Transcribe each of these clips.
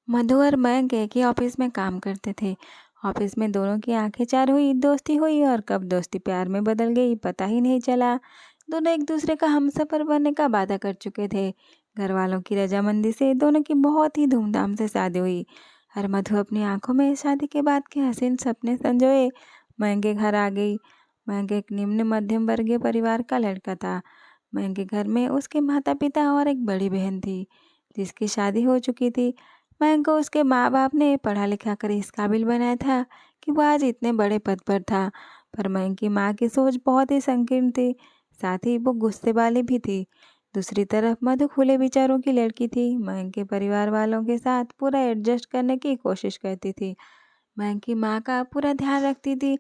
मधु और मयंक एक ही ऑफिस में काम करते थे। ऑफिस में दोनों की आंखें चार हुई, दोस्ती हुई और कब दोस्ती प्यार में बदल गई पता ही नहीं चला। दोनों एक दूसरे का हमसफर बनने का वादा कर चुके थे। घर वालों की रजामंदी से दोनों की बहुत ही धूमधाम से शादी हुई। और मधु अपनी आंखों में शादी के बाद के हसीन सपने संजोए मयंक के घर आ गई। मयंक एक निम्न मध्यम वर्गीय परिवार का लड़का था। मयंक के घर में उसके माता पिता और एक बड़ी बहन थी जिसकी शादी हो चुकी थी। मयंक को उसके माँ बाप ने पढ़ा लिखा कर इस काबिल बनाया था कि वो आज इतने बड़े पद पर था। पर मयंक की माँ की सोच बहुत ही संकीर्ण थी, साथ ही वो गुस्से वाली भी थी। दूसरी तरफ मधु खुले विचारों की लड़की थी। मयंक के परिवार वालों के साथ पूरा एडजस्ट करने की कोशिश करती थी। मयंक की माँ का पूरा ध्यान रखती थी।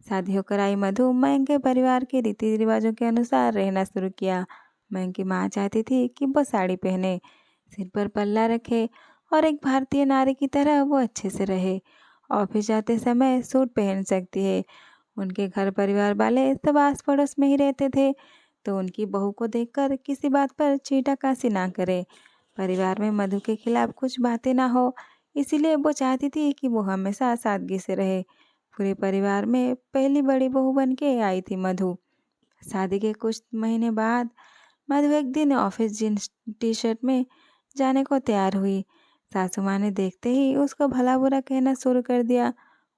शादी होकर आई मधु मयंक के परिवार के रीति रिवाजों के अनुसार रहना शुरू किया। मयंक की माँ चाहती थी कि वो साड़ी पहने, सिर पर पल्ला रखे और एक भारतीय नारी की तरह वो अच्छे से रहे। ऑफिस जाते समय सूट पहन सकती है। उनके घर परिवार वाले सब आस पड़ोस में ही रहते थे, तो उनकी बहू को देखकर किसी बात पर छींटाकशी ना करे। परिवार में मधु के खिलाफ कुछ बातें ना हो, इसीलिए वो चाहती थी कि वो हमेशा सादगी से रहे। पूरे परिवार में पहली बड़ी बहू बन के आई थी मधु। शादी के कुछ महीने बाद मधु एक दिन ऑफिस जींस टी शर्ट में जाने को तैयार हुई। सासू माँ ने देखते ही उसको भला बुरा कहना शुरू कर दिया।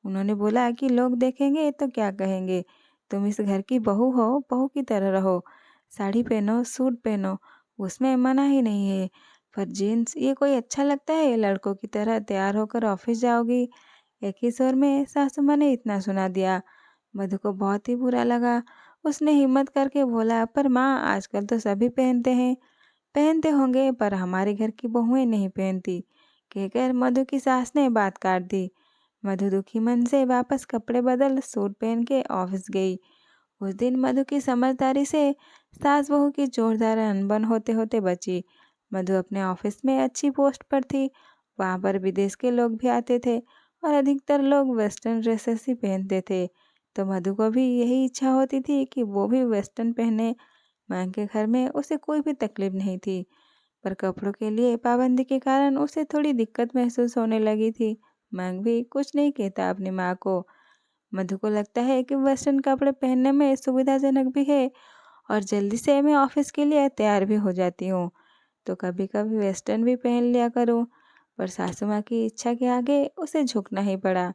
उन्होंने बोला कि लोग देखेंगे तो क्या कहेंगे, तुम इस घर की बहू हो, बहू की तरह रहो, साड़ी पहनो, सूट पहनो, उसमें मना ही नहीं है। पर जीन्स ये कोई अच्छा लगता है? लड़कों की तरह तैयार होकर ऑफिस जाओगी? एक ही स्वर में सासू माँ ने इतना सुना दिया। मधु को बहुत ही बुरा लगा। उसने हिम्मत करके बोला, पर माँ आजकल तो सभी पहनते हैं। पहनते होंगे पर हमारे घर की बहुएं नहीं पहनती, कहकर मधु की सास ने बात काट दी। मधु दुखी मन से वापस कपड़े बदल सूट पहन के ऑफिस गई। उस दिन मधु की समझदारी से सास बहू की जोरदार अनबन होते होते बची। मधु अपने ऑफिस में अच्छी पोस्ट पर थी। वहाँ पर विदेश के लोग भी आते थे और अधिकतर लोग वेस्टर्न ड्रेसेस ही पहनते थे, तो मधु को भी यही इच्छा होती थी कि वो भी वेस्टर्न पहने। मयंक के घर में उसे कोई भी तकलीफ नहीं थी, पर कपड़ों के लिए पाबंदी के कारण उसे थोड़ी दिक्कत महसूस होने लगी थी। मयंक भी कुछ नहीं कहता अपनी माँ को। मधु को लगता है कि वेस्टर्न कपड़े पहनने में सुविधाजनक भी है और जल्दी से मैं ऑफिस के लिए तैयार भी हो जाती हूँ, तो कभी कभी वेस्टर्न भी पहन लिया करूँ। पर सासू माँ की इच्छा के आगे उसे झुकना ही पड़ा।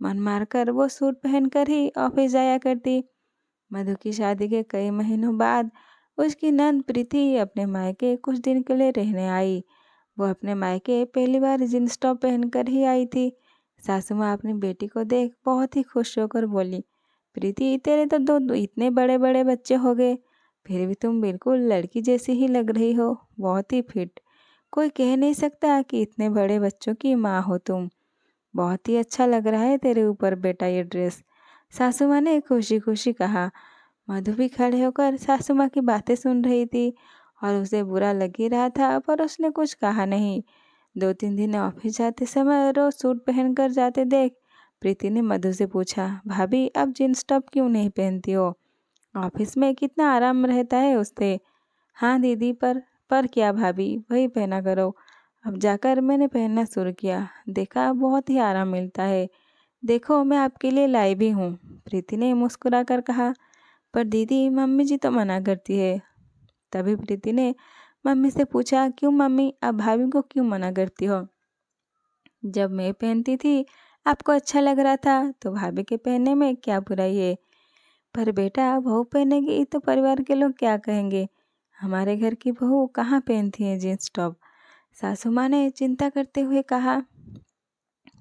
मन मारकर वो सूट पहनकर ही ऑफिस जाया करती। मधु की शादी के कई महीनों बाद उसकी नंद प्रीति अपने मायके कुछ दिन के लिए रहने आई। वो अपने मायके पहली बार जींस टॉप पहनकर ही आई थी। सासू माँ अपनी बेटी को देख बहुत ही खुश होकर बोली, प्रीति तेरे तो दो इतने बड़े बड़े बच्चे हो गए, फिर भी तुम बिल्कुल लड़की जैसी ही लग रही हो, बहुत ही फिट। कोई कह नहीं सकता कि इतने बड़े बच्चों की माँ हो तुम। बहुत ही अच्छा लग रहा है तेरे ऊपर बेटा ये ड्रेस, सासू माँ ने खुशी खुशी कहा। मधु भी खड़े होकर सासू माँ की बातें सुन रही थी और उसे बुरा लग ही रहा था, पर उसने कुछ कहा नहीं। 2-3 दिन ऑफिस जाते समय रोज सूट पहनकर जाते देख प्रीति ने मधु से पूछा, भाभी अब जींस टॉप क्यों नहीं पहनती हो? ऑफिस में कितना आराम रहता है उससे। हाँ दीदी, पर क्या भाभी, वही पहना करो। अब जाकर मैंने पहनना शुरू किया, देखा बहुत ही आराम मिलता है। देखो मैं आपके लिए लाई भी हूँ, प्रीति ने मुस्कुराकर कहा। पर दीदी मम्मी जी तो मना करती है। तभी प्रीति ने मम्मी से पूछा, क्यों मम्मी, आप भाभी को क्यों मना करती हो? जब मैं पहनती थी आपको अच्छा लग रहा था, तो भाभी के पहनने में क्या बुराई है? पर बेटा बहू पहनेगी तो परिवार के लोग क्या कहेंगे? हमारे घर की बहू कहाँ पहनती है जींस टॉप? सासू माँ ने चिंता करते हुए कहा,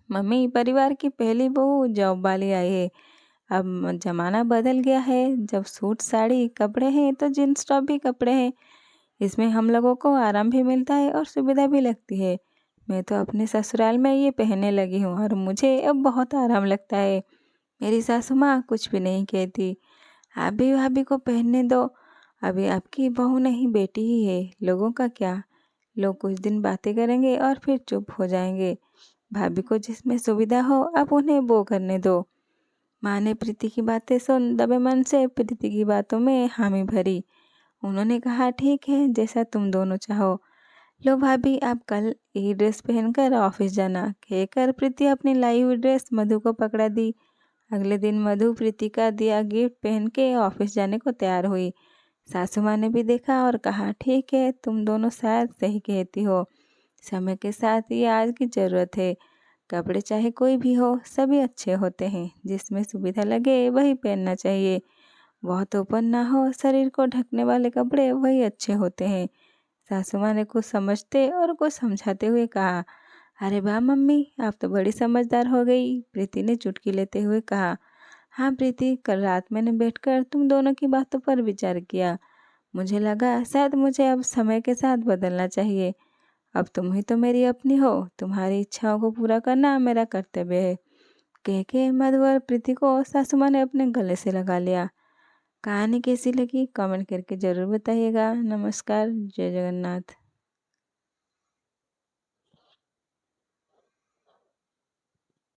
मम्मी परिवार की पहली बहू जॉब वाली आई है। अब ज़माना बदल गया है, जब सूट साड़ी कपड़े हैं तो जीन्स टॉप भी कपड़े हैं। इसमें हम लोगों को आराम भी मिलता है और सुविधा भी लगती है। मैं तो अपने ससुराल में ये पहनने लगी हूँ और मुझे अब बहुत आराम लगता है। मेरी सासू माँ कुछ भी नहीं कहती। आप भी भाभी को पहनने दो, अभी आपकी बहू नहीं बेटी ही है, लोगों का क्या। लोग कुछ दिन बातें करेंगे और फिर चुप हो जाएंगे। भाभी को जिसमें सुविधा हो आप उन्हें वो करने दो। माँ ने प्रीति की बातें सुन दबे मन से प्रीति की बातों में हामी भरी। उन्होंने कहा, ठीक है जैसा तुम दोनों चाहो, लो भाभी, आप कल यही ड्रेस पहनकर ऑफिस जाना, कहकर प्रीति अपनी लाई हुई ड्रेस मधु को पकड़ा दी। अगले दिन मधु प्रीति का दिया गिफ्ट पहन के ऑफिस जाने को तैयार हुई। सासू माँ ने भी देखा और कहा, ठीक है, तुम दोनों शायद सही कहती हो। समय के साथ ये आज की ज़रूरत है। कपड़े चाहे कोई भी हो, सभी अच्छे होते हैं। जिसमें सुविधा लगे वही पहनना चाहिए। बहुत ओपन ना हो, शरीर को ढकने वाले कपड़े वही अच्छे होते हैं। सासू माँ ने कुछ समझते और कुछ समझाते हुए कहा, अरे वाह मम्मी, आप तो बड़ी समझदार हो गई। प्रीति ने चुटकी लेते हुए कहा, हाँ प्रीति, कल रात मैंने बैठकर तुम दोनों की बातों पर विचार किया। मुझे लगा शायद मुझे अब समय के साथ बदलना चाहिए। अब तुम ही तो मेरी अपनी हो, तुम्हारी इच्छाओं को पूरा करना मेरा कर्तव्य है। कह के मधु और प्रीति को सासू माँ ने अपने गले से लगा लिया। कहानी कैसी लगी कमेंट करके ज़रूर बताइएगा। नमस्कार, जय जगन्नाथ।